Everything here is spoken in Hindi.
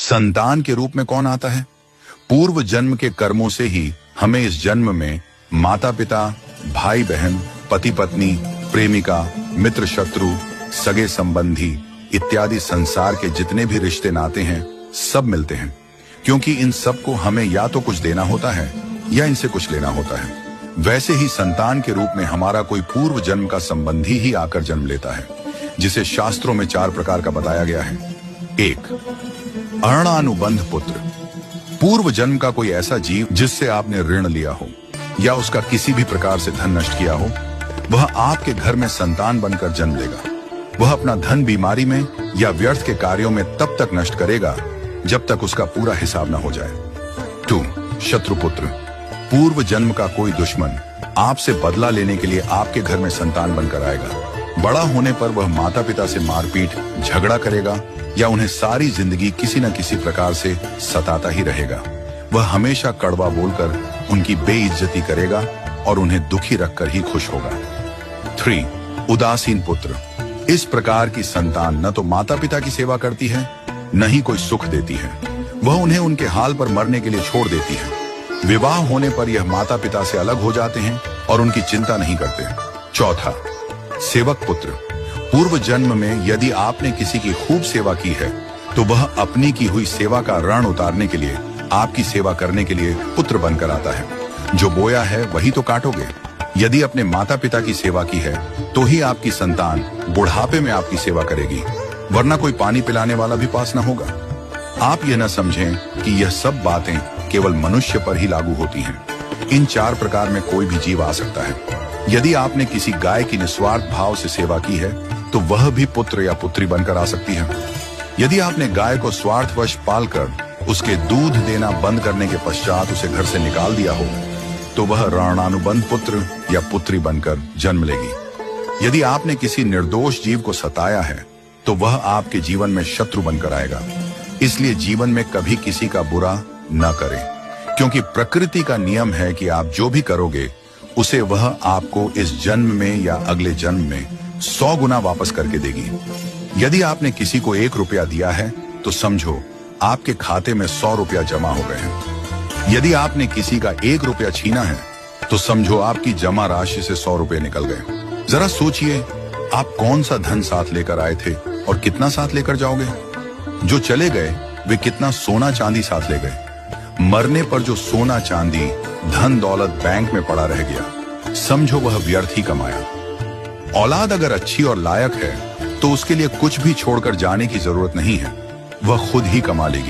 संतान के रूप में कौन आता है? पूर्व जन्म के कर्मों से ही हमें इस जन्म में माता पिता, भाई बहन, पति पत्नी, प्रेमिका, मित्र शत्रु, सगे संबंधी इत्यादि संसार के जितने भी रिश्ते नाते हैं सब मिलते हैं, क्योंकि इन सब को हमें या तो कुछ देना होता है या इनसे कुछ लेना होता है। वैसे ही संतान के रूप में हमारा कोई पूर्व जन्म का संबंधी ही आकर जन्म लेता है, जिसे शास्त्रों में 4 प्रकार का बताया गया है। 1. अणानुबंध पुत्र। पूर्व जन्म का कोई ऐसा जीव जिससे आपने ऋण लिया हो या उसका किसी भी प्रकार से धन नष्ट किया हो, वह आपके घर में संतान बनकर जन्म लेगा। वह अपना धन बीमारी में या व्यर्थ के कार्यों में तब तक नष्ट करेगा जब तक उसका पूरा हिसाब न हो जाए। 2. शत्रुपुत्र। पूर्व जन्म का कोई दुश्मन आपसे बदला लेने के लिए आपके घर में संतान बनकर आएगा। बड़ा होने पर वह माता पिता से मारपीट, झगड़ा करेगा या उन्हें सारी जिंदगी किसी न किसी प्रकार से सताता ही रहेगा। वह हमेशा कड़वा बोलकर उनकी बेइज्जती करेगा और उन्हें दुखी रखकर ही खुश होगा। 3. उदासीन पुत्र। इस प्रकार की संतान न तो माता पिता की सेवा करती है, न ही कोई सुख देती है। वह उन्हें उनके हाल पर मरने के लिए छोड़ देती है। विवाह होने पर यह माता पिता से अलग हो जाते हैं और उनकी चिंता नहीं करते। 4. सेवक पुत्र। पूर्व जन्म में यदि आपने किसी की खूब सेवा की है तो वह अपनी की हुई सेवा का ऋण उतारने के लिए आपकी सेवा करने के लिए पुत्र बनकर आता है। जो बोया है वही तो काटोगे। यदि अपने माता पिता की सेवा की है तो ही आपकी संतान बुढ़ापे में आपकी सेवा करेगी, वरना कोई पानी पिलाने वाला भी पास न होगा। आप यह न समझें कि यह सब बातें केवल मनुष्य पर ही लागू होती हैं। इन 4 प्रकार में कोई भी जीव आ सकता है। यदि आपने किसी गाय की निस्वार्थ भाव से सेवा की है तो वह भी पुत्र या पुत्री बनकर आ सकती है। यदि आपने गाय को स्वार्थवश पालकर उसके दूध देना बंद करने के पश्चात उसे घर से निकाल दिया हो तो वह ऋणानुबंध पुत्र या पुत्री बनकर जन्म लेगी। यदि आपने किसी निर्दोष जीव को सताया है तो वह आपके जीवन में शत्रु बनकर आएगा। इसलिए जीवन में कभी किसी का बुरा न करें, क्योंकि प्रकृति का नियम है कि आप जो भी करोगे उसे वह आपको इस जन्म में या अगले जन्म में 100 गुना वापस करके देगी। यदि आपने किसी को 1 रुपया दिया है तो समझो आपके खाते में 100 रुपया जमा हो गए हैं। यदि आपने किसी का 1 रुपया छीना है तो समझो आपकी जमा राशि से 100 रुपये निकल गए। जरा सोचिए, आप कौन सा धन साथ लेकर आए थे और कितना साथ लेकर जाओगे? जो चले गए वे कितना सोना चांदी साथ ले गए। मरने पर जो सोना चांदी धन दौलत बैंक में पड़ा रह गया, समझो वह व्यर्थ ही कमाया। औलाद अगर अच्छी और लायक है तो उसके लिए कुछ भी छोड़कर जाने की जरूरत नहीं है, वह खुद ही कमा लेगी।